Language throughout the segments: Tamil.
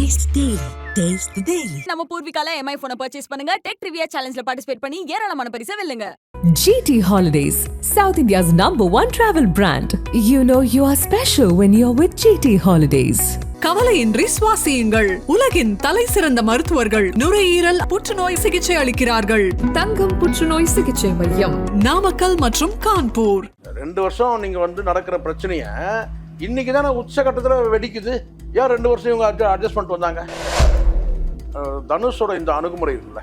Taste Daily. Taste the Daily. நம்ம பூர்விகால MI போனை பர்ச்சேஸ் பண்ணுங்க. டெக் ட்ரிவியா சேலஞ்சில பார்ட்டிசிபேட் பண்ணி ஏராளமான பரிசை வெல்லுங்க. GT Holidays, South India's #1 travel brand. You know you are special when you're with GT Holidays. கவலையின்றி சுவாசியுங்கள். உலகின் தலை சிறந்த மருத்துவர்கள் நுரையீரல் புற்றுநோய் சிகிச்சை அளிக்கிறார்கள். தங்கம் புற்றுநோய் சிகிச்சை மையம், நாமக்கல் மற்றும் கான்பூர். 2 வருஷம் நீங்க நடக்கிற பிரச்சனைய இன்னைக்கு தானே உச்சகட்டத்தில் வெடிக்குது. ஏன் 2 வருஷம் இவங்க அட்ஜஸ்ட் பண்ணிட்டு வந்தாங்க? தனுஷோட இந்த அணுகுமுறை இருக்குல்ல,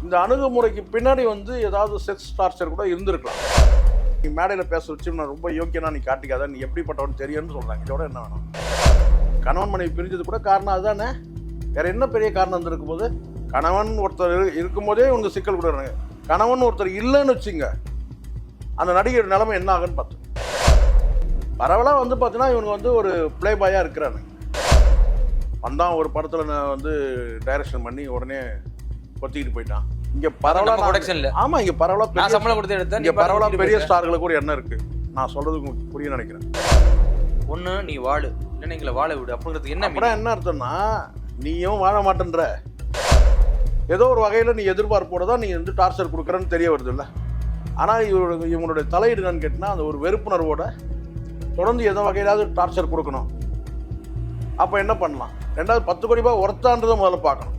இந்த அணுகுமுறைக்கு பின்னாடி ஏதாவது செக்ஸ் டார்ச்சர் கூட இருந்திருக்கலாம். நீ மேடையில் பேச வச்சு நான் ரொம்ப யோக்கியனா நீ காட்டிக்காத, நீ எப்படிப்பட்டவன் தெரியும்னு சொல்றாங்க. இதோட என்ன வேணும்? கணவன் மனைவி பிரிஞ்சது கூட காரணம் அதுதானே. வேற என்ன பெரிய காரணம் இருந்திருக்கும் போது? கணவன் ஒருத்தர் இருக்கும்போதே இவங்க சிக்கல் கொடுக்குறாங்க. கணவன் ஒருத்தர் இல்லைன்னு வச்சுங்க, அந்த நடிகர் நிலைமை என்ன ஆகுன்னு பார்த்து பரவலாக பார்த்தீங்கன்னா இவங்க ஒரு பிளே பாயாக இருக்கிறாங்க. வந்தான் ஒரு படத்தில் டைரக்ஷன் பண்ணி உடனே கொத்திக்கிட்டு போயிட்டான். இங்கே பரவலாக ஆமா, இங்கே பரவலாக இங்கே பரவலாக பெரிய ஸ்டார்களுக்கு கூட என்ன இருக்கு, நான் சொல்றது உங்களுக்கு புரிய நினைக்கிறேன். ஒன்று நீ வாழு, இல்லைன்னா எங்களை வாழ விடு அப்படிங்கிறது என்ன அப்புறம் என்ன அர்த்தம்னா, நீயும் வாழ மாட்டேன்ற ஏதோ ஒரு வகையில் நீ எதிர்பார்ப்போட தான் நீ டார்ச்சர் கொடுக்குறன்னு தெரிய வருது இல்லை. ஆனால் இவங்களுடைய தலையீடு என்னன்னு கேட்டினா, அந்த ஒரு வெறுப்புணர்வோட தொடர்ந்து எந்த வகையிலாவது டார்ச்சர் கொடுக்கணும். அப்போ என்ன பண்ணலாம்? 2வது 10 கோடி ரூபாய் ஒர்த்தான்றதை முதல்ல பார்க்கணும்.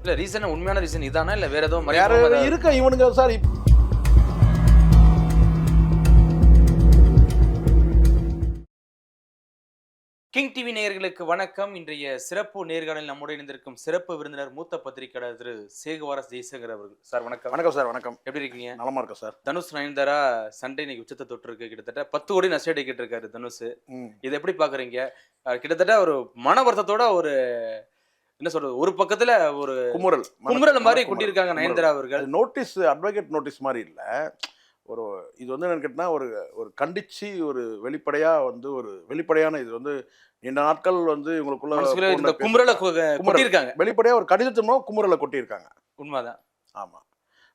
இல்லை ரீசன், உண்மையான ரீசன் இதானா இல்லை வேற ஏதோ இருக்க இவனுங்க சார்? கிங் டிவி நேயர்களுக்கு வணக்கம். இன்றைய சிறப்பு நேர்காணலில் நம்முடைய இணைந்திருக்கும் சிறப்பு விருந்தினர் மூத்த பத்திரிகையாளர் திரு சேகுவாரஸ் ஜெய்சங்கர் அவர்கள். சார் வணக்கம். வணக்கம் சார். வணக்கம். எப்படி இருக்கீங்க? நலமா இருக்கேன் சார். தனுஷ் நயன்தாரா சண்டை இன்னைக்கு உச்சத்தை தொட்டு இருக்கு. கிட்டத்தட்ட 10 கோடி நஷ்டம் அடிக்கிட்டு இருக்காரு தனுஷ். இதை எப்படி பாக்குறீங்க? கிட்டத்தட்ட ஒரு மன வருத்தத்தோட ஒரு என்ன சொல்றது, ஒரு பக்கத்துல ஒரு குமுறல் மாதிரி கொட்டியிருக்காங்க நயன்தாரா அவர்கள். நோட்டீஸ், அட்வொகேட் நோட்டீஸ் மாதிரி இல்ல, ஒரு இது என்னன்னு கேட்டா ஒரு கண்டிச்சு ஒரு வெளிப்படையா ஒரு வெளிப்படையான இது நீண்ட நாட்கள் இவங்களுக்குள்ள குமுறலை கொட்டியிருக்காங்க. வெளிப்படையா ஒரு கடிதத்தின் மூலம் குமுறலை கொட்டியிருக்காங்க. உண்மைதான். ஆமா.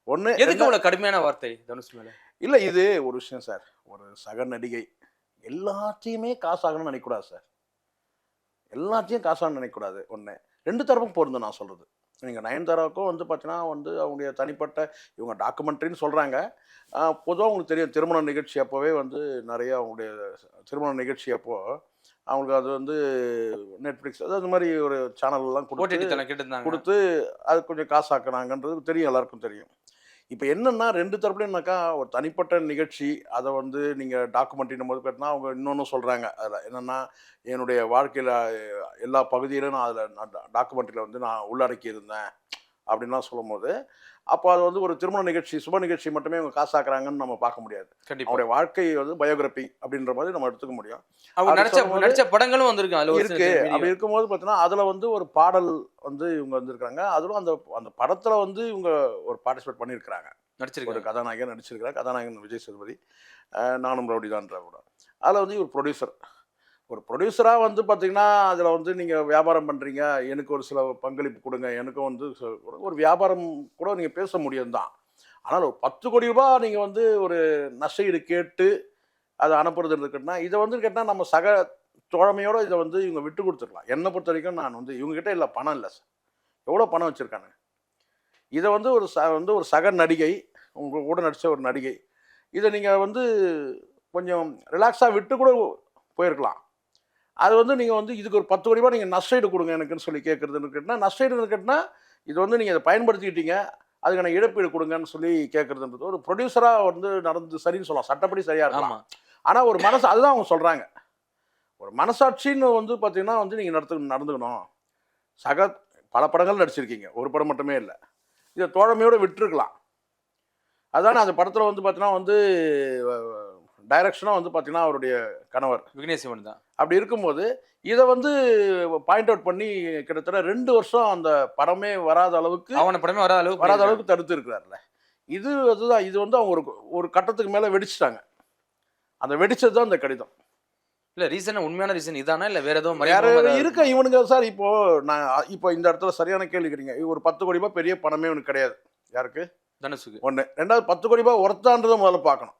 ஒண்ணு எதுக்கு இவ்வளவு கடுமையான வார்த்தை தனுஷ் மேல? இல்ல, இது ஒரு விஷயம் சார். ஒரு சக நடிகை எல்லாத்தையுமே காசாகணும்னு நினைக்கூடாது சார். எல்லாத்தையும் காசாகணும்னு நினைக்கூடாது. ஒன்று 2 தரப்பும் பொருந்தும் நான் சொல்றது. நீங்கள் நயன்தாராவுக்கும் பார்த்தீங்கன்னா அவங்களுடைய தனிப்பட்ட இவங்க டாக்குமெண்ட்ரின்னு சொல்கிறாங்க. பொதுவாக உங்களுக்கு தெரியும், திருமண நிகழ்ச்சி அப்போவே நிறைய அவங்களுடைய திருமண நிகழ்ச்சி அப்போ அவங்களுக்கு அது நெட்ஃப்ளிக்ஸ் அது மாதிரி ஒரு சேனல்லாம் கொடுத்து அது கொஞ்சம் காசாக்குனாங்கன்றது தெரியும், எல்லாருக்கும் தெரியும். இப்போ என்னென்னா 2 தரப்புலையும்னாக்கா ஒரு தனிப்பட்ட நிகழ்ச்சி அதை நீங்கள் டாக்குமெண்ட்ரின் போது கேட்டினா அவங்க இன்னொன்று சொல்கிறாங்க. அதில் என்னென்னா, என்னுடைய வாழ்க்கையில் எல்லா பகுதியிலும் நான் அதில் டாக்குமெண்ட்ரியில் நான் உள்ளடக்கி இருந்தேன் அப்படின்லாம் சொல்லும் போது, அப்போ அது ஒரு திருமண நிகழ்ச்சி, சுப நிகழ்ச்சி மட்டுமே அவங்க காசாக்குறாங்கன்னு நம்ம பார்க்க முடியாது. அவருடைய வாழ்க்கை பயோகிராபி அப்படின்ற மாதிரி நம்ம எடுத்துக்க முடியும். நடிச்ச படங்களும் இருக்கு. அப்படி இருக்கும்போது பார்த்தீங்கன்னா அதில் ஒரு பாடல் இவங்க வந்திருக்காங்க. அதிலும் அந்த படத்தில் இவங்க ஒரு பார்ட்டிசிபேட் பண்ணியிருக்கிறாங்க. ஒரு கதாநாயகன் நடிச்சிருக்கிறாங்க. கதாநாயகன் விஜய் சேதுபதி, நானும் ரவுடி தான்ற படம். அதில் ஒரு ப்ரொடியூசர், ஒரு ப்ரொடியூசராக பார்த்தீங்கன்னா அதில் நீங்கள் வியாபாரம் பண்ணுறீங்க, எனக்கு ஒரு சில பங்களிப்பு கொடுங்க, எனக்கும் ஒரு வியாபாரம் கூட நீங்கள் பேச முடியும் தான். ஆனால் ஒரு 10 கோடி ரூபாய் நீங்கள் ஒரு நஷ்டஈடு கேட்டு அதை அனுப்புறது இருக்குன்னா, இதை கேட்டால் நம்ம சக தோழமையோடு இதை இவங்க விட்டு கொடுத்துருக்கலாம். என்னை பொறுத்த வரைக்கும் நான் இவங்ககிட்ட இல்லை, பணம் இல்லை சார். எவ்வளோ பணம் வச்சுருக்காங்க? இதை ஒரு சக நடிகை, உங்கள் கூட நடித்த ஒரு நடிகை, இதை நீங்கள் கொஞ்சம் ரிலாக்ஸாக விட்டு கூட போயிருக்கலாம். அது நீங்கள் இதுக்கு ஒரு 10 கோடி ரூபாய் நீங்கள் நஷ்டஈடு கொடுங்க எனக்குன்னு சொல்லி கேட்குறதுன்னு கேட்டால், நஷ்டஈடுன்னு கேட்டால் இது நீங்கள் அதை பயன்படுத்திக்கிட்டீங்க, அதுக்கான இழப்பீடு கொடுங்கன்னு சொல்லி கேட்குறதுன்றது ஒரு ப்ரொடியூசராக நடந்து சரின்னு சொல்லலாம், சட்டப்படி சரியாக இருக்கலாம். ஆனால் ஒரு அதுதான் அவங்க சொல்கிறாங்க, ஒரு மனசாட்சின்னு பார்த்தீங்கன்னா நீங்கள் நடந்துக்கணும். சக பல படங்கள் நடிச்சிருக்கீங்க, ஒரு படம் மட்டுமே இல்லை. இதை தோழமையோடு விட்டுருக்கலாம். அதுதானே அந்த படத்தில் பார்த்தீங்கன்னா டைரக்ஷனாக பார்த்தீங்கன்னா அவருடைய கணவர் விக்னேஷ் சிவன் தான். அப்படி இருக்கும்போது இதை பாயிண்ட் அவுட் பண்ணி கிட்டத்தட்ட 2 வருஷம் அந்த படமே வராத அளவுக்கு வராத அளவுக்கு தடுத்து இருக்கிறார்ல. அதுதான் இது அவங்க ஒரு கட்டத்துக்கு மேலே வெடிச்சிட்டாங்க. அந்த வெடிச்சது தான் இந்த கடிதம். இல்லை ரீசன், உண்மையான ரீசன் இதானா இல்லை வேற ஏதோ இருக்க இவனுங்க சார்? இப்போ இந்த இடத்துல சரியான கேள்வி கேட்குறீங்க. ஒரு 10 கோடி ரூபாய் பெரிய பணமே இவனுக்கு கிடையாது. யாருக்கு? தனுஷுக்கு. ஒன்று. 2வது 10 கோடி ரூபாய் ஒர்த்தான்றதை முதல்ல பார்க்கணும்.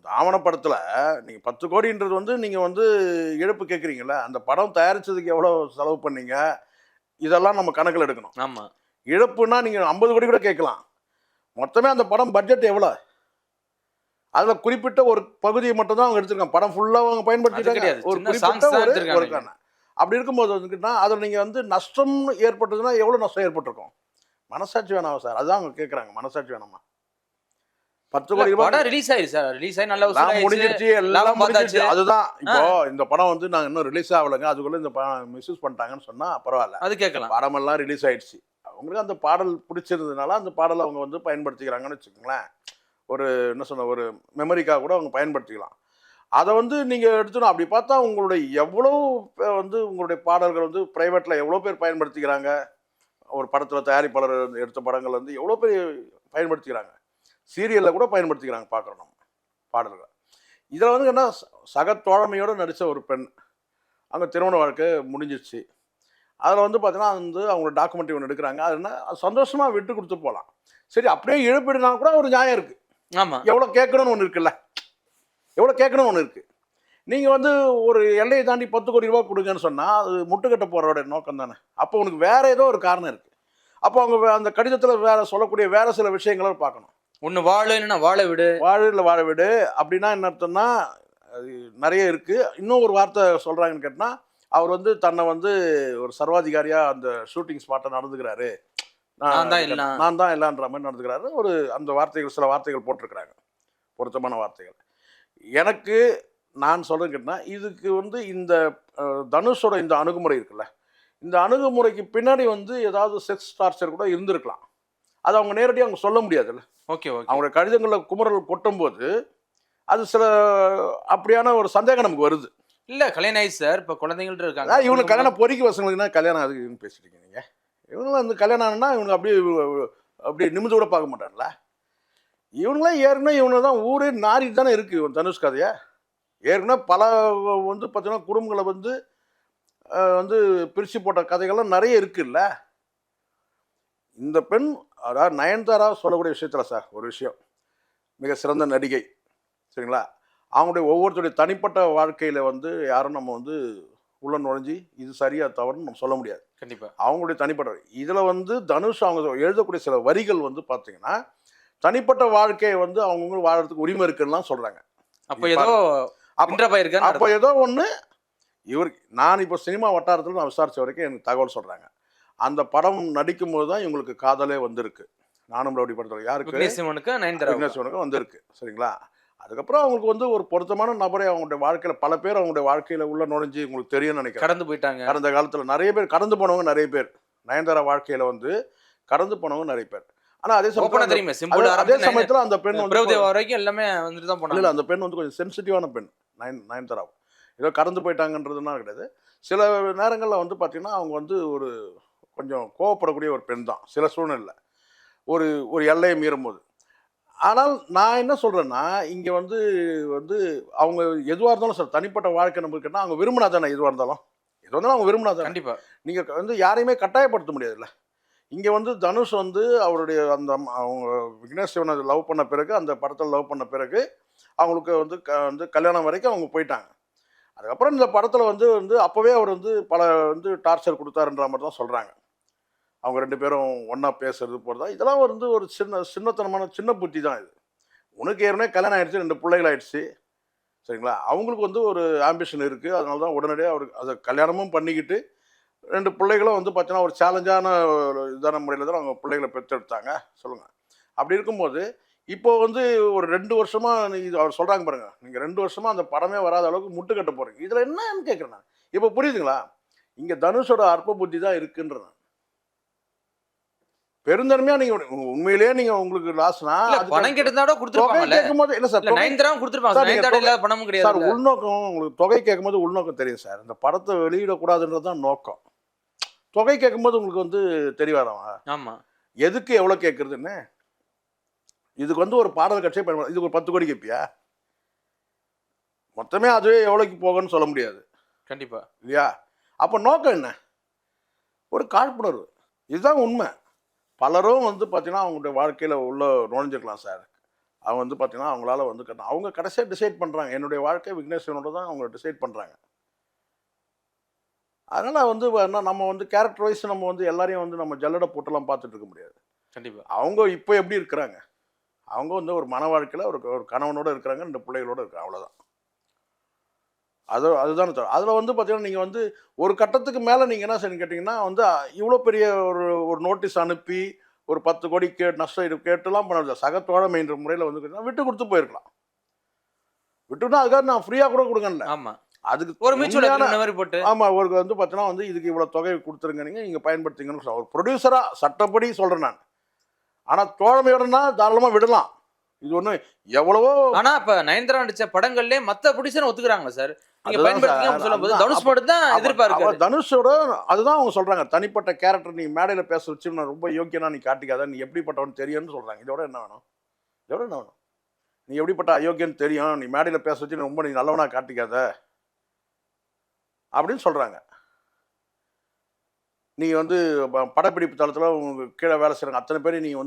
இந்த ஆவணப்படத்தில் நீங்கள் 10 கோடின்றது வந்து நீங்கள் வந்து இழப்பு கேட்குறீங்களா, அந்த படம் தயாரித்ததுக்கு எவ்வளோ செலவு பண்ணீங்க, இதெல்லாம் நம்ம கணக்கில் எடுக்கணும். ஆமா, இழப்புன்னா நீங்கள் 50 கோடி கூட கேட்கலாம். மொத்தமே அந்த படம் பட்ஜெட் எவ்வளோ, அதில் குறிப்பிட்ட ஒரு பகுதியை மட்டும் தான் அவங்க எடுத்துருக்காங்க. படம் ஃபுல்லாக அவங்க பயன்படுத்திட்டாங்க. ஒரு குறிப்பிட்ட ஒரு காரணம். அப்படி இருக்கும்போது வந்துக்கிட்டா அதில் நீங்கள் வந்து நஷ்டம் ஏற்பட்டதுன்னா எவ்வளோ நஷ்டம் ஏற்பட்டிருக்கும்? மனசாட்சி வேணாமா சார்? அதுதான் அவங்க கேட்குறாங்க. மனசாட்சி வேணாமா? 10 கோடி ரூபாய் ரிலீஸ் ஆயிடுச்சு சார். ரிலீஸ் ஆகி நல்லா முடிஞ்சிருச்சு, எல்லாம் முடிஞ்சிருச்சு. அதுதான் இப்போ இந்த படம் வந்து நாங்கள் இன்னும் ரிலீஸ் ஆகலைங்க, அதுக்குள்ள இந்த படம் மிஸ்யூஸ் பண்ணிட்டாங்கன்னு சொன்னா பரவாயில்ல. அது கேட்கலாம். படமெல்லாம் ரிலீஸ் ஆயிடுச்சு, அவங்களுக்கு அந்த பாடல் பிடிச்சிருந்ததுனால அந்த பாடலை அவங்க வந்து பயன்படுத்திக்கிறாங்கன்னு வச்சுக்கோங்களேன். ஒரு என்ன சொன்ன ஒரு மெமரிக்காக கூட அவங்க பயன்படுத்திக்கலாம். அதை வந்து நீங்கள் எடுத்துணும். அப்படி பார்த்தா உங்களுடைய எவ்வளோ வந்து உங்களுடைய பாடல்கள் வந்து ப்ரைவேட்டில் எவ்வளோ பேர் பயன்படுத்திக்கிறாங்க. ஒரு படத்தில் தயாரிப்பாளர் எடுத்த படங்கள் வந்து எவ்வளோ பேர் பயன்படுத்திக்கிறாங்க. சீரியலில் கூட பயன்படுத்திக்கிறாங்க பார்க்குறோம் நம்ம பாடல்கள். இதில் வந்து என்ன, சக தோழமையோடு நடித்த ஒரு பெண், அங்கே திருமண வாழ்க்கை முடிஞ்சிருச்சு. அதில் வந்து பார்த்தீங்கன்னா வந்து அவங்களோட டாக்குமெண்ட்ரி ஒன்று எடுக்கிறாங்க. அது என்ன, சந்தோஷமாக விட்டு கொடுத்து போகலாம். சரி, அப்படியே இழப்பீடுனா கூட ஒரு நியாயம் இருக்குது. ஆமாம், எவ்வளோ கேட்கணும்னு ஒன்று இருக்குல்ல, எவ்வளோ கேட்கணும்னு ஒன்று இருக்குது. நீங்கள் வந்து ஒரு எல்லையை தாண்டி 10 கோடி ரூபா கொடுங்கன்னு சொன்னால் அது முட்டுக்கட்ட போகிறோட நோக்கம் தானே. அப்போ உனக்கு வேறு ஏதோ ஒரு காரணம் இருக்குது. அப்போ அவங்க அந்த கடிதத்தில் வேறு சொல்லக்கூடிய வேறு சில விஷயங்களை பார்க்கணும். ஒன்று வாழ வாழ விடு, இல்லை வாழ விடு அப்படின்னா என்ன அர்த்தம்னா அது நிறைய இருக்குது. இன்னும் ஒரு வார்த்தை சொல்கிறாங்கன்னு கேட்டால், அவர் வந்து தன்னை வந்து ஒரு சர்வாதிகாரியாக அந்த ஷூட்டிங் ஸ்பாட்டை நடந்துக்கிறாரு, நான் தான் இல்லைன்ற மாதிரி நடந்துக்கிறாரு. ஒரு அந்த வார்த்தைகள், சில வார்த்தைகள் போட்டிருக்கிறாங்க, பொருத்தமான வார்த்தைகள். எனக்கு நான் சொல்கிறேன்னு கேட்டால், இதுக்கு வந்து இந்த தனுஷோட இந்த அணுகுமுறை இருக்குல்ல, இந்த அணுகுமுறைக்கு பின்னாடி வந்து ஏதாவது செக்ஸ் டார்ச்சர் கூட இருந்திருக்கலாம். அது அவங்க நேரடியாக அவங்க சொல்ல முடியாதுல்ல. ஓகே, அவங்களுடைய கடிதங்களில் குமுறல் கொட்டும்போது அது சில அப்படியான ஒரு சந்தேகம் நமக்கு வருது. இல்லை, கல்யாணம் ஆயிடுச்சு சார், இப்போ குழந்தைங்கள்ட்ட இருக்காங்க. இவங்களுக்கு கல்யாணம் பொறிக்க வசங்களுக்குன்னா கல்யாணம் அதுக்கு பேசிட்டீங்க நீங்கள். இவங்களும் அந்த கல்யாணம் ஆனால் இவனுக்கு அப்படியே நிமிந்து கூட பார்க்க மாட்டாங்களா? இவங்களாம் ஏற்கனவே இவனை தான் ஊரே நாரிட்டு தானே இருக்குது. இவன் தனுஷ் கதையை ஏற்கனவே பல வந்து பார்த்தீங்கன்னா குடும்பங்களை வந்து வந்து பிரித்து போட்ட கதைகள்லாம் நிறைய இருக்குல்ல. இந்த பெண், அதாவது நயன்தாரா சொல்லக்கூடிய விஷயத்தில் சார் ஒரு விஷயம், மிக சிறந்த நடிகை சரிங்களா. அவங்களுடைய ஒவ்வொருத்தருடைய தனிப்பட்ட வாழ்க்கையில் வந்து யாரும் நம்ம வந்து உள்ள நுழைஞ்சி இது சரியா தவறுன்னு நம்ம சொல்ல முடியாது. கண்டிப்பாக அவங்களுடைய தனிப்பட்ட இதில் வந்து தனுஷ் அவங்க எழுதக்கூடிய சில வரிகள் வந்து பார்த்தீங்கன்னா தனிப்பட்ட வாழ்க்கையை வந்து அவங்க வாழறதுக்கு உரிமை இருக்குன்னு சொல்கிறாங்க. அப்போ ஏதோ அப்போ ஏதோ ஒன்று இவருக்கு, நான் இப்போ சினிமா வட்டாரத்தில் நான் விசாரித்த வரைக்கும் எனக்கு தகவல் சொல்கிறாங்க, அந்த படம் நடிக்கும்போது தான் இவங்களுக்கு காதலே வந்திருக்கு. நானும் ரவுடி படத்தில் யாருக்கு, விக்னேஸ்வரனுக்கு வந்திருக்கு சரிங்களா. அதுக்கப்புறம் அவங்களுக்கு வந்து ஒரு பொருத்தமான நபரை அவங்களுடைய வாழ்க்கையில் பல பேர் அவங்களுடைய வாழ்க்கையில் உள்ள நுழைஞ்சி உங்களுக்கு தெரியும்னு நினைக்கிறேன். கடந்து போயிட்டாங்க. கடந்த காலத்தில் நிறைய பேர் கடந்து போனவங்க, நிறைய பேர் நயன்தாரா வாழ்க்கையில் வந்து கடந்து போனவங்க நிறைய பேர். ஆனால் அதே சமயத்தில் அந்த பெண் வரைக்கும் எல்லாமே வந்துட்டு தான் போனாங்க. இல்லை, அந்த பெண் வந்து கொஞ்சம் சென்சிட்டிவான பெண். நயன்தாரா ஏதோ கடந்து போயிட்டாங்கன்றதுனா கிடையாது. சில நேரங்களில் வந்து பார்த்தீங்கன்னா அவங்க வந்து ஒரு கொஞ்சம் கோவப்படக்கூடிய ஒரு பெண் தான் சில சூழ்நிலை, ஒரு எல்லையை மீறும் போது. ஆனால் நான் என்ன சொல்கிறேன்னா, இங்கே வந்து அவங்க எதுவாக இருந்தாலும் சார் தனிப்பட்ட வாழ்க்கை நம்மளுக்கு கேட்டால் அவங்க விரும்பினா தானே, எதுவாக இருந்தாலும் அவங்க விரும்பினா தான். கண்டிப்பாக நீங்கள் வந்து யாரையுமே கட்டாயப்படுத்த முடியாதுல்ல. இங்கே வந்து தனுஷ் வந்து அவருடைய அந்த அவங்க விக்னேஷ் சிவனை லவ் பண்ண பிறகு, அந்த படத்தில் லவ் பண்ண பிறகு அவங்களுக்கு வந்து கல்யாணம் வரைக்கும் அவங்க போயிட்டாங்க. அதுக்கப்புறம் இந்த படத்தில் வந்து அப்போவே அவர் வந்து பல வந்து டார்ச்சர் கொடுத்தாருன்ற மாதிரி தான் சொல்கிறாங்க. அவங்க 2 பேரும் ஒன்றா பேசுறது போகிறதா, இதெல்லாம் வந்து ஒரு சின்னத்தனமான சின்ன புத்தி தான் இது. உனக்கு ஏற்கனவே கல்யாணம் ஆகிடுச்சு, 2 பிள்ளைகள் ஆகிடுச்சு சரிங்களா. அவங்களுக்கு வந்து ஒரு ஆம்பிஷன் இருக்குது. அதனால தான் உடனடியாக அவருக்கு அதை கல்யாணமும் பண்ணிக்கிட்டு 2 பிள்ளைகளும் வந்து பார்த்தீங்கன்னா ஒரு சேலஞ்சான இதான முறையில் தான் அவங்க பிள்ளைகளை பெற்றெடுத்தாங்க சொல்லுங்கள். அப்படி இருக்கும்போது இப்போ வந்து ஒரு 2 வருஷமாக இது அவர் சொல்கிறாங்க பாருங்கள், நீங்கள் 2 வருஷமாக அந்த படமே வராத அளவுக்கு முட்டு கட்ட போகிறீங்க. இதில் என்னன்னு கேட்குறேன் நான். இப்போ புரியுதுங்களா, இங்கே தனுஷோட அற்ப புத்தி தான் இருக்குன்ற. பெருந்தன்மையா நீங்க உண்மையிலேயே நீங்க உங்களுக்கு லாஸ்னா பணம் கேட்டதோட கொடுத்துருப்பாங்கல. கேக்கும்போது இல்ல சார், நயன்தாரா கொடுத்துருப்பாங்க, நயன்தாரா இல்ல பணமும் கிடையாது சார். உள்நோக்கம் உங்களுக்கு தொகை கேட்கும்போது உள்நோக்கம் தெரியும் சார். இந்த படத்தை வெளியிடக்கூடாதுன்றது தான் நோக்கம். தொகை கேட்கும்போது உங்களுக்கு வந்து தெரிய வராமா? ஆமா, எதுக்கு எவ்வளவு கேட்கறதுன்னு. இதுக்கு வந்து ஒரு பாடல் கட்சியை பயன்படுத்த, இதுக்கு ஒரு 10 கோடி கேட்பியா? மொத்தமே அதுவே எவ்வளோக்கு போகணும்னு சொல்ல முடியாது. கண்டிப்பா இல்லையா? அப்போ நோக்கம் என்ன? ஒரு காழ்ப்புணர்வு. இதுதான் உண்மை. பலரும் வந்து பார்த்தீங்கன்னா அவங்களுடைய வாழ்க்கையில் உள்ள நுழைஞ்சிருக்கலாம் சார். அவங்க வந்து பார்த்தீங்கன்னா அவங்களால வந்து அவங்க கடைசியாக டிசைட் பண்ணுறாங்க. என்னுடைய வாழ்க்கை விக்னேஷ் சிவனோட தான் அவங்க டிசைட் பண்ணுறாங்க. அதனால் வந்து நம்ம வந்து கேரக்டர் வைஸ் நம்ம வந்து எல்லாரையும் வந்து நம்ம ஜல்லடை போட்டுலாம் பார்த்துட்டு இருக்க முடியாது. கண்டிப்பாக. அவங்க இப்போ எப்படி இருக்கிறாங்க, அவங்க வந்து ஒரு மன வாழ்க்கையில் ஒரு கணவனோட இருக்கிறாங்க, 2 பிள்ளைகளோட இருக்காங்க, அவ்வளோதான். அதுதான் அதில் வந்து பார்த்தீங்கன்னா நீங்கள் வந்து ஒரு கட்டத்துக்கு மேலே நீங்கள் என்ன செய்யணும் கேட்டிங்கன்னா வந்து இவ்வளோ பெரிய ஒரு நோட்டீஸ் அனுப்பி ஒரு 10 கோடி நஷ்டம் கேட்டுலாம் பண்ண சக தோழமைன்ற முறையில் வந்து விட்டு கொடுத்து போயிருக்கலாம். விட்டுனா அதுக்காக நான் ஃப்ரீயாக கூட கொடுங்கல்ல. ஆமாம், அதுக்கு ஒரு மியூச்சுவல் மாதிரி போட்டு ஆமாம் ஒரு வந்து பார்த்தீங்கன்னா வந்து இதுக்கு இவ்வளோ தொகை கொடுத்துருங்க, நீங்கள் பயன்படுத்திங்கன்னு சொல்ல ஒரு ப்ரொடியூசராக சட்டப்படி சொல்கிறேன் நான். ஆனால் தோழமையோடனா தாராளமாக விடலாம். இது ஒன்று எவ்வளவோ. ஆனால் இப்போ நயன்தாரா நடிச்ச படங்கள்லேயே மற்ற ப்ரொடியூசர் ஒத்துக்கிறாங்களா சார்? நீங்கள் பயன்படுத்திங்க சொல்லும்போது தனுஷ் மட்டும் தான் எதிர்பார்க்க. தனுஷோட அதுதான் அவங்க சொல்கிறாங்க, தனிப்பட்ட கேரக்டர் நீ மேடையில் பேச வச்சு நான் ரொம்ப யோக்கியனா நீ காட்டிக்காத, நீ எப்படிப்பட்டவன்னு தெரியும்னு சொல்கிறாங்க. இதோட என்ன வேணும்? இதோட என்ன வேணும்? நீ எப்படிப்பட்ட அயோக்கியன்னு தெரியும், நீ மேடையில் பேச வச்சு ரொம்ப நீ நல்லவனா காட்டிக்காத அப்படின்னு சொல்கிறாங்க. நீங்கள் வந்து படப்பிடிப்பு தளத்தில் உங்களுக்கு கீழே வேலை செய்கிறாங்க அத்தனை பேர் நீங்கள்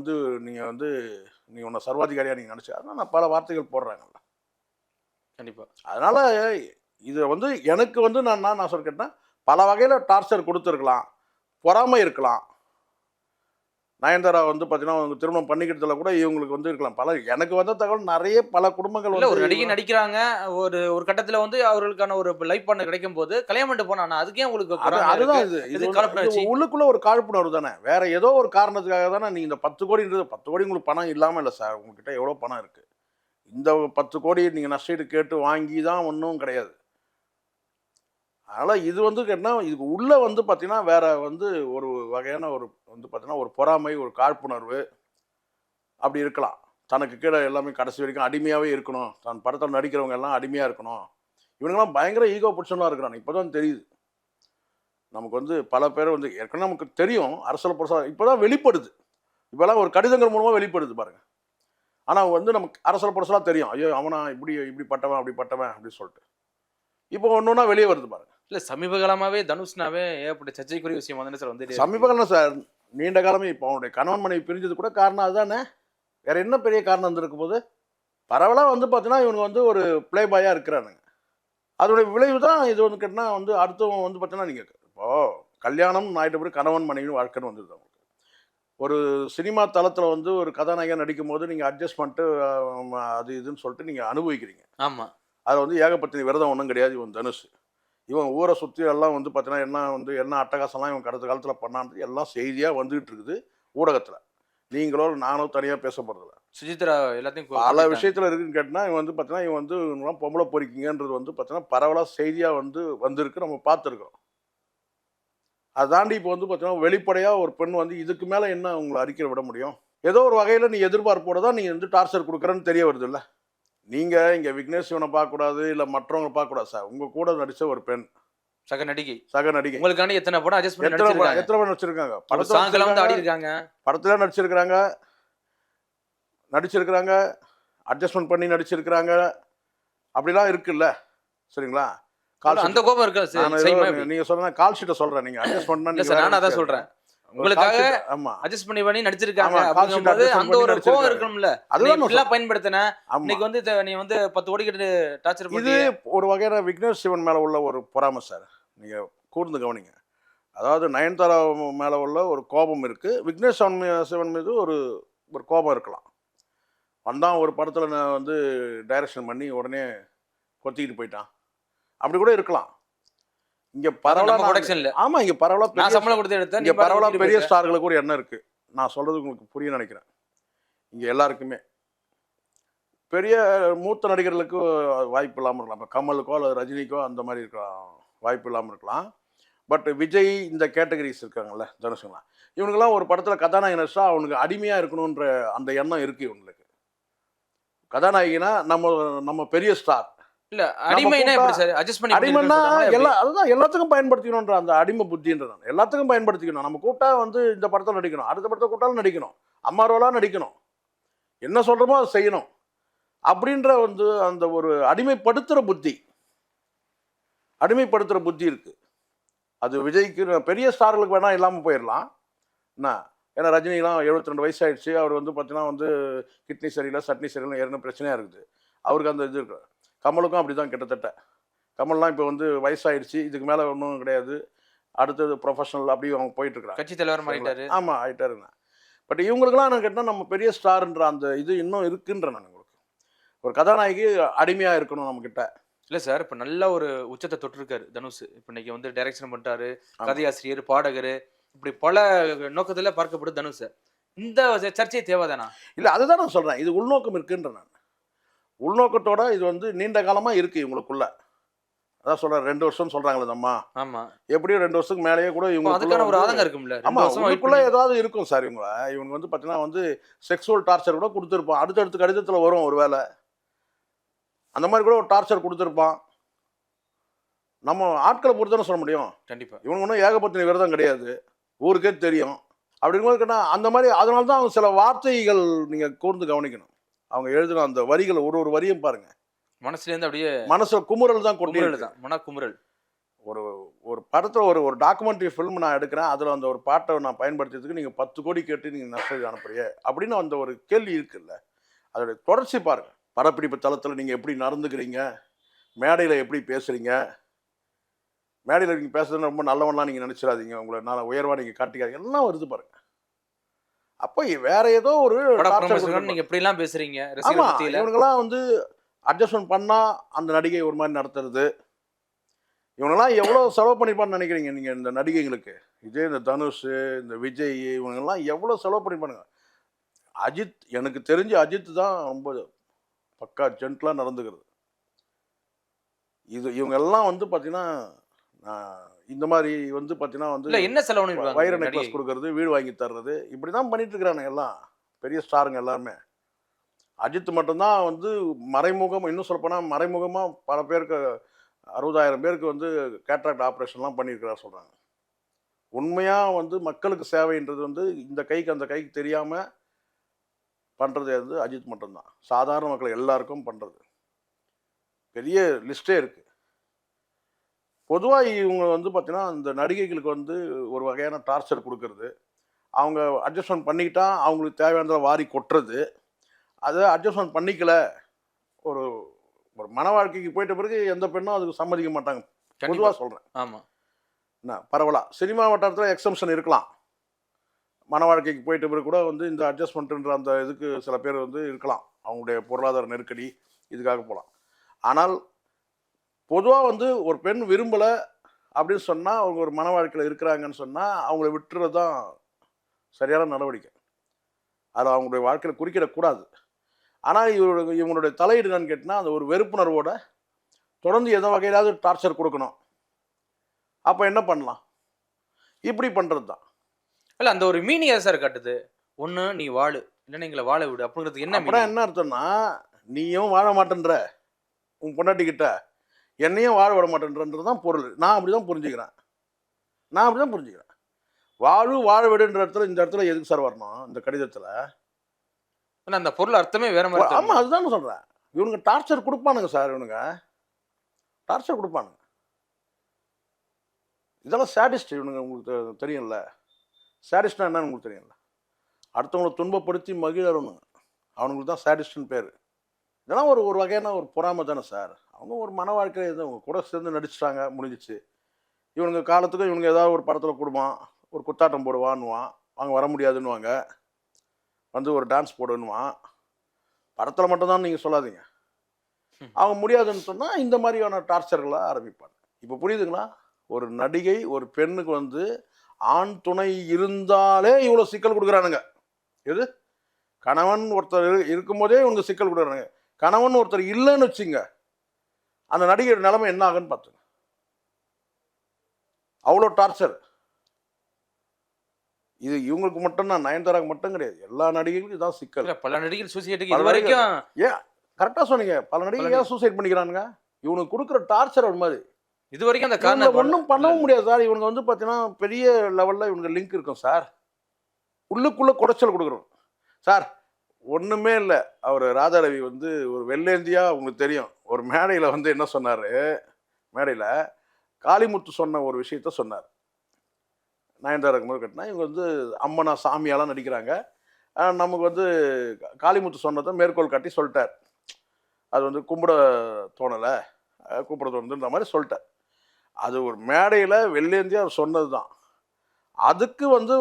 நீ உன்னை சர்வாதிகாரியாக நீங்கள் நினச்சி அதான் நான் பல வார்த்தைகள் போடுறாங்கல்ல. கண்டிப்பாக. அதனால் இதை வந்து எனக்கு வந்து நான் சொல்ல கேட்டேன், பல வகையில் டார்ச்சர் கொடுத்துருக்கலாம், பொறாமை இருக்கலாம். நயன்தாரா வந்து பார்த்தீங்கன்னா அவங்க திருமணம் பண்ணிக்கிறதுல கூட இவங்களுக்கு வந்து இருக்கலாம். எனக்கு வந்த தகவல் நிறைய பல குடும்பங்கள் வந்து ஒரு நடிகை நடிக்கிறாங்க, ஒரு கட்டத்தில் வந்து அவர்களுக்கான ஒரு லைஃப் பண்ண கிடைக்கும் போது கல்யாணம் பண்ணிட்டு போனா அதுக்கே உங்களுக்கு அதுதான் உள்ளுக்குள்ள ஒரு காழ்ப்புணர்வு தானே, வேற ஏதோ ஒரு காரணத்துக்காக தானே. நீ இந்த 10 கோடின்றது 10 கோடி உங்களுக்கு பணம் இல்லாமல் இல்லை சார், உங்ககிட்ட எவ்வளோ பணம் இருக்கு. இந்த 10 கோடி நீங்கள் நஷ்டீடு கேட்டு வாங்கி தான் ஒன்றும் கிடையாது. அதனால் இது வந்து கேட்டால் இதுக்கு உள்ளே வந்து பார்த்தீங்கன்னா வேற வந்து ஒரு வகையான ஒரு வந்து பார்த்தீங்கன்னா ஒரு பொறாமை, ஒரு காழ்ப்புணர்வு அப்படி இருக்கலாம். தனக்கு கீழே எல்லாமே கடைசி வரைக்கும் அடிமையாகவே இருக்கணும், தன் படத்தில் நடிக்கிறவங்க எல்லாம் அடிமையாக இருக்கணும். இவங்கெல்லாம் பயங்கர ஈகோ பிடிச்சவங்களாக இருக்கிறாங்க. இப்போ தான் தெரியுது நமக்கு வந்து பல பேர் வந்து ஏற்கனவே நமக்கு தெரியும் அரசியல் புரசா இப்போ தான் வெளிப்படுது. இப்போல்லாம் ஒரு கடிதங்கள் மூலமாக வெளிப்படுது பாருங்கள். ஆனால் வந்து நமக்கு அரசியல் புரசலாக தெரியும், ஐயோ அவனா இப்படி பட்டவன் அப்படின்னு சொல்லிட்டு இப்போ ஒன்று ஒன்றா வெளியே வருது பாருங்க. இல்லை சமீப காலமாகவே தனுஷ்னாவே ஏற்பட்ட சர்ச்சைக்குரிய விஷயம் வந்து சார் வந்து சமீப காலம் சார், நீண்ட காலமே இப்போ அவனுடைய கணவன் மனைவி பிரிஞ்சது கூட காரணம் அதுதானே. வேற என்ன பெரிய காரணம் இருந்திருக்கும் போது பரவலாக வந்து பார்த்தீங்கன்னா இவங்க வந்து ஒரு பிளே பாயாக இருக்கிறானுங்க. அதோடைய விளைவு தான் இது வந்து கேட்டால் வந்து அடுத்தவங்க வந்து பார்த்தீங்கன்னா நீங்கள் இப்போது கல்யாணம் ஆகிட்ட பிறகு கணவன் மனைவி வாழ்க்கைன்னு வந்துடுது. அவங்களுக்கு ஒரு சினிமா தளத்தில் வந்து ஒரு கதாநாயகன் நடிக்கும் போது நீங்கள் அட்ஜஸ்ட் பண்ணிட்டு அது இதுன்னு சொல்லிட்டு நீங்கள் அனுபவிக்கிறீங்க. ஆமாம், அதில் வந்து ஏகப்பத்தினி விரதம் ஒன்றும் கிடையாது. இவன் தனுஷ் இவன் ஊரை சுற்றி எல்லாம் வந்து பார்த்தீங்கன்னா என்ன அட்டகாசம்லாம் இவன் கடந்த காலத்தில் பண்ணான்னு எல்லாம் செய்தியாக வந்துகிட்டு இருக்குது ஊடகத்தில். நீங்களோ நானும் தனியாக பேச போகிறதில்ல. சுஜித்ரா எல்லாத்தையும் பல விஷயத்தில் இருக்குன்னு கேட்டால் இவன் வந்து பார்த்தீங்கன்னா இவன் வந்து பொம்பளை பொறிக்கிங்கன்றது வந்து பார்த்தீங்கன்னா பரவலாக செய்தியாக வந்திருக்கு, நம்ம பார்த்துருக்கோம். அதை தாண்டி இப்போ வந்து பார்த்தீங்கன்னா வெளிப்படையாக ஒரு பெண் வந்து இதுக்கு மேலே என்ன உங்களை அறிக்கை விட முடியும்? ஏதோ ஒரு வகையில் நீ எதிர்பார்ப்போட தான் நீ வந்து டார்ச்சர் கொடுக்குறேன்னு தெரிய வருது இல்லை. நீங்கள் இங்கே விக்னேஷ் சிவனை பார்க்கக்கூடாது, இல்லை மற்றவங்களை பார்க்கக்கூடாது சார். உங்கள் கூட நடித்த ஒரு பெண் சக நடிகை உங்களுக்காண்டி எத்தனை படம் அட்ஜஸ்ட் பண்ணி எத்தனை படம் நடிச்சிருக்காங்க, படத்துல நடிச்சிருக்கிறாங்க, அட்ஜஸ்ட்மெண்ட் பண்ணி நடிச்சிருக்கிறாங்க, அப்படிலாம் இருக்குல்ல. சரிங்களா? அந்த கோபம் இருக்கு. நீங்க சொன்ன கால் ஷீட்டை சொல்றேன், நீங்க அட்ஜஸ்ட் பண்ணா நான் அதான் சொல்றேன். உங்களுக்காக அட்ஜஸ்ட் பண்ணி நடிச்சிருக்காங்க அப்படிங்கும்போது அந்த ஒரு கோவம் இருக்கணும்ல. அதுதான் பயன்படுத்தின இன்னைக்கு வந்து நீ வந்து 10 கோடி கிட்ட டார்ச்சர் பண்ணி. இது ஒரு வகையான விக்னேஷ் சிவன் மேல உள்ள ஒரு பொறாமை சார். நீங்க கூர்ந்து கவனிங்க. அதாவது நயன்தாரா மேல உள்ள ஒரு கோபம் இருக்கு, விக்னேஷ் சிவன் மீது ஒரு கோபம் இருக்கலாம். வந்தான் ஒரு படத்துல நான் வந்து டைரக்ஷன் பண்ணி உடனே கொத்திக்கிட்டு போயிட்டான், அப்படி கூட இருக்கலாம். இங்க பரவலா ஆமா இங்க பரவலா சம்பளம் கொடுத்து எடுத்தேன். இங்க பரவலா பெரிய ஸ்டார்களுக்கு ஒரு எண்ணம் இருக்கு. நான் சொல்றது உங்களுக்கு புரிய நினைக்கிறேன். இங்க எல்லாருக்குமே பெரிய மூத்த நடிகர்களுக்கு வாய்ப்பு இல்லாமல் இருக்கலாம். இப்போ கமலுக்கோ அல்லது ரஜினிக்கோ அந்த மாதிரி இருக்கலாம், வாய்ப்பு இல்லாமல் இருக்கலாம். பட் விஜய் இந்த கேட்டகரிஸ் இருக்காங்கல்ல, தனுஷங்களாம், இவனுக்கெல்லாம் ஒரு படத்தில் கதாநாயகனா அவனுக்கு அடிமையாக இருக்கணுன்ற அந்த எண்ணம் இருக்குது இவங்களுக்கு. கதாநாயகினா நம்ம பெரிய ஸ்டார் இல்ல, அடிமைனா எப்படி சார் அட்ஜஸ்ட் பண்ணி அடிமைனா அதுதான் எல்லாத்துக்கும் பயன்படுத்திக்கணுன்ற அந்த அடிமை புத்தின்றது. எல்லாத்துக்கும் பயன்படுத்திக்கணும். நம்ம கூட்டா வந்து இந்த படத்தில் நடிக்கணும், அடுத்த படத்தை கூட்டாலும் நடிக்கணும், அம்மா ரோலா நடிக்கணும், என்ன சொல்கிறோமோ அதை செய்யணும் அப்படின்ற வந்து அந்த ஒரு அடிமைப்படுத்துகிற புத்தி இருக்குது. அது விஜய்க்கு பெரிய ஸ்டார்களுக்கு வேணால் இல்லாமல் போயிடலாம். என்ன ஏன்னா ரஜினிலாம் 72 வயசு ஆயிடுச்சு. அவர் வந்து பார்த்தீங்கன்னா வந்து கிட்னி சரியில்லை, சட்னி சரியில்லை, ஏற்கனவே பிரச்சனையாக இருக்குது. அவருக்கு அந்த இது இருக்கு. கமலுக்கும் அப்படி தான் கிட்டத்தட்ட. கமல்லாம் இப்போ வந்து வயசாயிடுச்சு, இதுக்கு மேலே ஒன்றும் கிடையாது, அடுத்தது ப்ரொஃபஷனல் அப்படி அவங்க போயிட்டுருக்குறாங்க. கட்சி தலைவர் ஆயிட்டாரு. ஆமாம் ஆயிட்டாருங்க. பட் இவங்களுக்குலாம் நான் கேட்டால் நம்ம பெரிய ஸ்டார்ன்ற அந்த இது இன்னும் இருக்குன்ற நான் உங்களுக்கு ஒரு கதாநாயகி அடிமையாக இருக்கணும் நம்மக்கிட்ட. இல்லை சார், இப்போ நல்ல ஒரு உச்சத்தை தொட்டிருக்காரு தனுஷ். இப்போ இன்னைக்கு வந்து டைரக்ஷன் பண்ணிட்டாரு, கதையாசிரியர், பாடகர், இப்படி பல நோக்கத்தில் பார்க்கப்படுது தனுஷ். இந்த சர்ச்சை தேவைதானா? இல்லை, அதுதான் நான் சொல்கிறேன். இது உள்நோக்கம் இருக்குன்ற நான் உள்நோக்கத்தோட இது வந்து நீண்ட காலமாக இருக்குது இவங்களுக்குள்ள. அதான் சொல்கிறேன், 2 வருஷம் சொல்கிறாங்களே அம்மா. ஆமாம், எப்படியும் 2 வருஷத்துக்கு மேலேயே கூட இவங்க அதுக்கான ஒரு ஆதங்கம் இருக்கும்ல. ஆமாம், இவங்களுக்குள்ள ஏதாவது இருக்கும் சார். இவங்க வந்து பார்த்தீங்கன்னா வந்து செக்ஸுவல் டார்ச்சர் கூட கொடுத்துருப்பான். அடுத்தடுத்து கடிதத்தில் வரும் ஒரு வேளை அந்த மாதிரி கூட ஒரு டார்ச்சர் கொடுத்துருப்பான். நம்ம ஆட்களை பொறுத்தானே சொல்ல முடியும். கண்டிப்பாக இவங்க ஒன்றும் ஏகபத்தினி விரதம் கிடையாது, ஊருக்கே தெரியும். அப்படிங்கும்போது கேட்டால் அந்த மாதிரி அதனால தான் அவங்க சில வார்த்தைகள் நீங்கள் கூர்ந்து கவனிக்கணும். அவங்க எழுதின அந்த வரிகள் ஒரு வரியும் பாருங்க, மனசுலேருந்து அப்படியே மனசுல குமுறல் தான் கொண்டு தான், மன குமுறல். ஒரு படத்தில் ஒரு டாக்குமெண்ட்ரி ஃபில்ம் நான் எடுக்கிறேன், அதில் அந்த ஒரு பாட்டை நான் பயன்படுத்தியதுக்கு நீங்கள் 10 கோடி கேட்டு நீங்கள் நஷ்டம் அனுப்புறீங்க அப்படின்னு அந்த ஒரு கேள்வி இருக்குல்ல. அதோடைய தொடர்ச்சி பாருங்கள். படப்பிடிப்பு தளத்தில் நீங்கள் எப்படி நடந்துக்கிறீங்க, மேடையில் எப்படி பேசுகிறீங்க. மேடையில் நீங்கள் பேசுறதுன்னு ரொம்ப நல்லவன்லாம் நீங்கள் நினச்சிடாதீங்க, உங்களை நான் உயர்வாக நீங்கள் காட்டிக்காதீங்க, எல்லாம் வருது பாருங்க. அப்போ வேற ஏதோ ஒரு நீங்க எப்படிலாம் பேசுறீங்க. ஆமா, இவங்கெல்லாம் வந்து அட்ஜஸ்ட்மெண்ட் பண்ணால் அந்த நடிகை ஒரு மாதிரி நடத்துறது. இவங்கெல்லாம் எவ்வளோ செலவு பண்ணிப்பான்னு நினைக்கிறீங்க நீங்கள் இந்த நடிகைங்களுக்கு? இதே இந்த தனுஷ், இந்த விஜய், இவங்கெல்லாம் எவ்வளோ செலவு பண்ணிப்பானுங்க. அஜித், எனக்கு தெரிஞ்சு அஜித் தான் ரொம்ப பக்கா ஜென்டலாக நடந்துக்கிறது. இவங்கெல்லாம் வந்து பார்த்தீங்கன்னா இந்த மாதிரி வந்து பார்த்தீங்கன்னா வந்து என்ன செலவு வைர நெக்லஸ் கொடுக்கறது, வீடு வாங்கி தர்றது, இப்படி தான் பண்ணிட்டு இருக்கிறானுங்க எல்லாம் பெரிய ஸ்டாருங்க எல்லாருமே. அஜித் மட்டும்தான் வந்து மறைமுகம், இன்னும் சொல்லப்போனால் மறைமுகமாக பல பேருக்கு 60,000 பேருக்கு வந்து கேட்ராக்ட் ஆப்ரேஷன்லாம் பண்ணியிருக்கிறா சொல்கிறாங்க. உண்மையாக வந்து மக்களுக்கு சேவைன்றது வந்து இந்த கைக்கு அந்த கைக்கு தெரியாமல் பண்ணுறது வந்து அஜித் மட்டும்தான். சாதாரண மக்கள் எல்லாருக்கும் பண்ணுறது பெரிய லிஸ்ட்டே இருக்குது. பொதுவாக இவங்க வந்து பார்த்தீங்கன்னா இந்த நடிகைகளுக்கு வந்து ஒரு வகையான டார்ச்சர் கொடுக்கறது, அவங்க அட்ஜஸ்ட்மெண்ட் பண்ணிக்கிட்டா அவங்களுக்கு தேவையானதை வாரி கொட்டுறது, அதை அட்ஜஸ்ட்மெண்ட் பண்ணிக்கல ஒரு ஒரு மன வாழ்க்கைக்கு போயிட்ட பிறகு எந்த பெண்ணும் அதுக்கு சம்மதிக்க மாட்டாங்க. பொதுவாக சொல்கிறேன். ஆமாம், என்ன பரவலாக சினிமா வட்டாரத்தில் எக்ஸம்ஷன் இருக்கலாம். மன வாழ்க்கைக்கு போயிட்ட பிறகு கூட வந்து இந்த அட்ஜஸ்ட்மெண்ட்டுன்ற அந்த இதுக்கு சில பேர் வந்து இருக்கலாம், அவங்களுடைய பொருளாதார நெருக்கடி இதுக்காக போகலாம். ஆனால் பொதுவாக வந்து ஒரு பெண் விரும்பலை அப்படின்னு சொன்னால், அவங்க ஒரு மன வாழ்க்கையில் இருக்கிறாங்கன்னு சொன்னால் அவங்கள விட்டுறது தான் சரியான நடவடிக்கை. அதில் அவங்களுடைய வாழ்க்கையில் குறுக்கிடக்கூடாது. ஆனால் இவங்களுடைய தலையீடு என்னன்னு கேட்டால் அந்த ஒரு வெறுப்புணர்வோட தொடர்ந்து எந்த வகையிலாவது டார்ச்சர் கொடுக்கணும். அப்போ என்ன பண்ணலாம்? இப்படி பண்ணுறது தான். இல்லை, அந்த ஒரு மீனிங் சார் காட்டுது. ஒன்று நீ வாழு, இல்லைன்னா எங்களை வாழ விடு அப்படிங்கிறது என்ன? அப்புறம் என்ன அர்த்தம்னா, நீயும் வாழ மாட்டேன்ற உன் பொண்டாட்டிக்கிட்ட, என்னையும் வாழ விட மாட்டேன்றது தான் பொருள். நான் அப்படி தான் புரிஞ்சுக்கிறேன். வாழ விடுன்ற இடத்துல இந்த இடத்துல எதுக்கு சார் வரணும் இந்த கடிதத்தில்? ஆனால் அந்த பொருள் அர்த்தமே வேற மாதிரி. ஆமாம், அதுதான் சொல்கிறேன். இவனுங்க டார்ச்சர் கொடுப்பானுங்க சார், இவனுங்க டார்ச்சர் கொடுப்பானுங்க. இதெல்லாம் சாடிஸ்ட். இவனுங்க உங்களுக்கு தெரியும்ல, சாடிஸ்ட்னா என்னன்னு உங்களுக்கு தெரியும்ல. அடுத்தவங்களை துன்பப்படுத்தி மகிழறவனுங்க, அவனுங்களுக்கு தான் சாடிஸ்ட்னு பேர். இதெல்லாம் ஒரு வகையான ஒரு பொறாமை தானே சார். அவங்க ஒரு மன வாழ்க்கையில் எதுவும் அவங்க கூட சேர்ந்து நடிச்சிட்டாங்க, முடிஞ்சிச்சு. இவனுங்க காலத்துக்கும் இவனுங்க ஏதாவது ஒரு படத்தில் கொடுப்பான், ஒரு குத்தாட்டம் போடுவான்னுவான், அவங்க வர முடியாதுன்னுவாங்க, வந்து ஒரு டான்ஸ் போடுன்னுவான். படத்தில் மட்டும்தான் நீங்கள் சொல்லாதீங்க. அவங்க முடியாதுன்னு சொன்னால் இந்த மாதிரியான டார்ச்சர்களை ஆரம்பிப்பாங்க. இப்போ புரியுதுங்களா? ஒரு நடிகை ஒரு பெண்ணுக்கு வந்து ஆண் துணை இருந்தாலே இவ்வளோ சிக்கல் கொடுக்குறானுங்க. எது கணவன் ஒருத்தர் இருக்கும்போதே இவங்க சிக்கல் கொடுக்குறானுங்க. கணவன் ஒருத்தர் இல்லைன்னு வச்சுங்க, அந்த நடிகை நிலைமை என்ன ஆகுன்னு பார்த்துங்க. அவ்வளோ டார்ச்சர். இது இவங்களுக்கு மட்டும்தான், நயன்தாராக்கு மட்டும் கிடையாது, எல்லா நடிகைகளுக்கும் இதான் சிக்கல். பல நடிகர்கள் சூசைடுக்கு இது வரைக்கும் ஏன் கரெக்டாக சொன்னீங்க, பல நடிகைகள் ஏன் சூசைட் பண்ணிக்கிறானுங்க? இவனுக்கு கொடுக்குற டார்ச்சர் ஒரு மாதிரி. இது வரைக்கும் அந்த காரணம் ஒன்றும் பண்ணவும் முடியாது சார். இவனுங்க வந்து பார்த்தீங்கன்னா பெரிய லெவலில் இவனுக்கு லிங்க் இருக்கும் சார். உள்ளுக்குள்ளே குடைச்சல் கொடுக்குறோம் சார். ஒன்றுமே இல்லை. அவர் ராதாரவி வந்து ஒரு வெள்ளேந்தியாக உங்களுக்கு தெரியும், ஒரு மேடையில் வந்து என்ன சொன்னார், மேடையில் காளிமுத்து சொன்ன ஒரு விஷயத்த சொன்னார். நயன்தாரா குமுறல் கட்டினா இவங்க வந்து அம்மனா சாமியாலாம் நடிக்கிறாங்க. நமக்கு வந்து காளிமுத்து சொன்னதை மேற்கோள் காட்டி சொல்லிட்டார். அது வந்து கும்பிட தோணலை, கூப்பிட தோணுதுன்ற மாதிரி சொல்லிட்டார். அது ஒரு மேடையில் வெள்ளேந்தி அவர் சொன்னது தான். அதுக்கு வந்து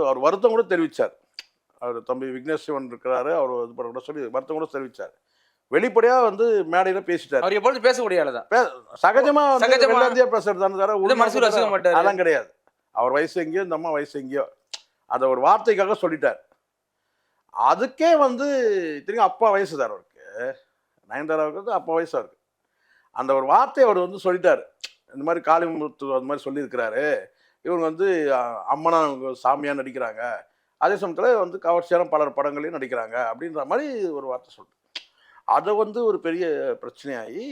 அவர் வருத்தம் கூட தெரிவித்தார். அவர் தம்பி விக்னேஷ் சிவன் இருக்கிறாரு, அவர் இது பண்ண கூட சொல்லி வருத்தம் கூட தெரிவித்தார். வெளிப்படையாக வந்து மேடையில் பேசிட்டார். அவர் எப்பொழுது பேசக்கூடிய ஆளு தான். சகஜமாக வெள்ளேந்தியா பேசுறது தானே மாட்டார், அதெல்லாம் கிடையாது. அவர் வயசு எங்கேயோ, இந்த அம்மா வயசு எங்கேயோ, அதை ஒரு வார்த்தைக்காக சொல்லிட்டார். அதுக்கே வந்து திரும்ப அப்பா வயசு சார் அவருக்கு, நயன்தாராவுக்கு வந்து அப்பா வயசு அவருக்கு. அந்த ஒரு வார்த்தையை அவர் வந்து சொல்லிட்டார். இந்த மாதிரி காளிமுத்து அது மாதிரி சொல்லியிருக்கிறாரு, இவங்க வந்து அம்மனா சாமியாக நடிக்கிறாங்க, அதே சமயத்தில் வந்து கவர்ச்சியான பலர் படங்களையும் நடிக்கிறாங்க அப்படின்ற மாதிரி ஒரு வார்த்தை சொல்லிட்டு அதை வந்து ஒரு பெரிய பிரச்சனையாகி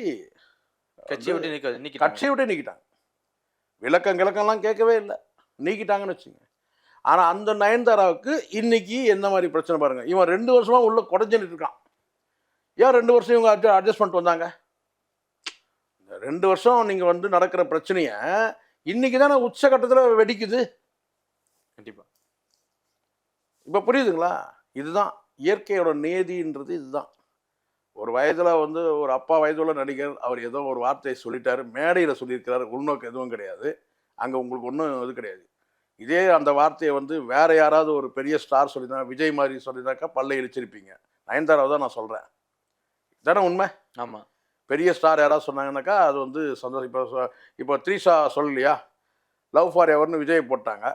கட்சியை விட்டு நீக்கிட்டாங்க. விளக்கம்லாம் கேட்கவே இல்லை, நீக்கிட்டாங்கன்னு வச்சுங்க. ஆனால் அந்த நயன்தாராவுக்கு இன்னைக்கு எந்த மாதிரி பிரச்சனை பாருங்க. இவன் 2 வருஷமா உள்ள குறைஞ்சிட்டு இருக்கான். ஏன் 2 வருஷம் இவங்க அட்ஜஸ்ட் பண்ணிட்டு வந்தாங்க? 2 வருஷம் நீங்கள் வந்து நடக்கிற பிரச்சனையை இன்னைக்கு தானே உச்சகட்டத்தில் வெடிக்குது. கண்டிப்பாக இப்போ புரியுதுங்களா? இதுதான் இயற்கையோட நியதின்றது. இதுதான் ஒரு வயதில் வந்து ஒரு அப்பா வயதுள்ள நடிகர், அவர் ஏதோ ஒரு வார்த்தையை சொல்லிட்டாரு, மேடையில் சொல்லியிருக்கிறாரு, உள்நோக்கு எதுவும் கிடையாது, அங்கே உங்களுக்கு ஒன்றும் இது கிடையாது. இதே அந்த வார்த்தையை வந்து வேற யாராவது ஒரு பெரிய ஸ்டார் சொல்லியிருந்தா, விஜய் மாதிரி சொல்லியிருந்தாக்கா பல்லை இழிச்சிருப்பீங்க. நயன்தாராவை தான் நான் சொல்கிறேன், தானே உண்மை? ஆமாம். பெரிய ஸ்டார் யாராவது சொன்னாங்கன்னாக்கா அது வந்து சந்தோஷம். இப்போ த்ரீஷா சொல்லலையா, லவ் ஃபார் எவர்னு விஜய் போட்டாங்க.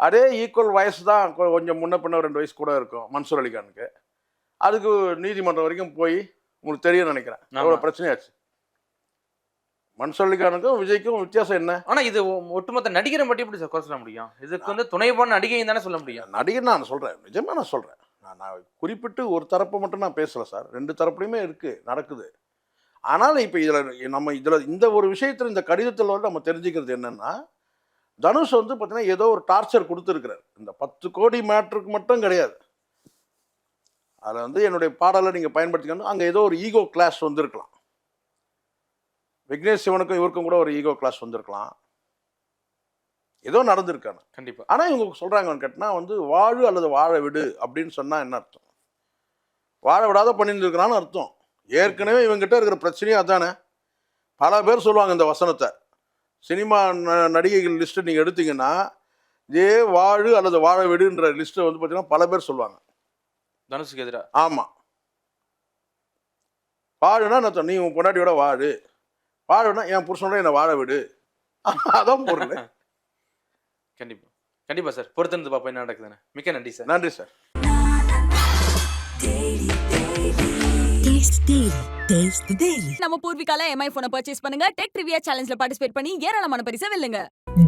அதே ஈக்குவல் வயசு தான், கொஞ்சம் முன்ன பின்ன 2 வயசு கூட இருக்கும் மன்சூர் அலிகானுக்கு. அதுக்கு நீதிமன்றம் வரைக்கும் போய் உங்களுக்கு தெரியும் நினைக்கிறேன், அவ்வளோ பிரச்சனையாச்சு. மன்சூர் அலிகானுக்கும் விஜய்க்கும் வித்தியாசம் என்ன? ஆனால் இது ஒட்டுமொத்த நடிகரை மட்டும் எப்படி குறை சொல்ல முடியும்? இதுக்கு வந்து துணைவான நடிகையும் தானே சொல்ல முடியும். நடிகர் நான் சொல்கிறேன், நிஜமாக நான் சொல்கிறேன். நான் குறிப்பிட்டு ஒரு தரப்பை மட்டும் நான் பேசலை சார், 2 தரப்புலையுமே இருக்குது, நடக்குது. ஆனால் இப்போ இதில் இந்த ஒரு விஷயத்தில், இந்த கடிதத்தில் வந்து நம்ம தெரிஞ்சுக்கிறது என்னென்னா, தனுஷ் வந்து பார்த்தீங்கன்னா ஏதோ ஒரு டார்ச்சர் கொடுத்துருக்கிறார். இந்த 10 கோடி மேட்ருக்கு மட்டும் கிடையாது. அதில் வந்து என்னுடைய பாடலை நீங்கள் பயன்படுத்திக்கணும். அங்கே ஏதோ ஒரு ஈகோ கிளாஷ் வந்திருக்கலாம். விக்னேஷ் சிவனுக்கும் இவருக்கும் கூட ஒரு ஈகோ கிளாஷ் வந்திருக்கலாம். ஏதோ நடந்திருக்காங்க கண்டிப்பாக. ஆனால் இவங்க சொல்கிறாங்கன்னு கேட்டால் வந்து வாழு அல்லது வாழ விடு அப்படின்னு சொன்னால் என்ன அர்த்தம்? வாழ விடாத பண்ணியிருந்துருக்கிறான்னு அர்த்தம். ஏற்கனவே இவங்ககிட்ட இருக்கிற பிரச்சனையும் அதானே. பல பேர் சொல்லுவாங்க இந்த வசனத்தை. சினிமா நடிகைகள் லிஸ்ட்டு நீங்கள் எடுத்தீங்கன்னா, இதே வாழு அல்லது வாழ விடுன்ற லிஸ்ட்டை வந்து பார்த்தீங்கன்னா பல பேர் சொல்லுவாங்க தனுஷுக்கு எதிராக. ஆமாம், வாழுனா நான் நீ உன் பொண்டாட்டியோட வாழு, வாழுனா என் புருஷனோட என்னை வாழ விடு, அதான் பொருள். கண்டிப்பாக கண்டிப்பாக சார், பொறுத்திருந்து பார்ப்போம் என்ன நடக்குதுன்னு. மிக்க நன்றி சார். நன்றி சார். Taste the Daily. நம்ம பூர்விகால MI போனை பர்ச்சேஸ் பண்ணுங்க, டெக் ட்ரிவியா சேலஞ்சில பார்ட்டிசிபேட் பண்ணி ஏராளமான பரிசை வெல்லுங்க.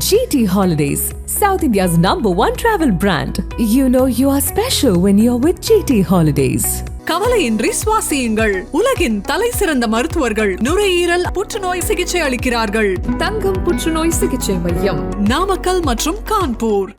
GT Holidays, South India's #1 travel brand. You know you are special when you're with GT Holidays. கவலையின்றி சுவாசியுங்கள். உலகின் தலை சிறந்த மருத்துவர்கள் நுரையீரல் புற்றுநோய் சிகிச்சை அளிக்கிறார்கள். தங்கம் புற்றுநோய் சிகிச்சை மையம், நாமக்கல் மற்றும் கான்பூர்.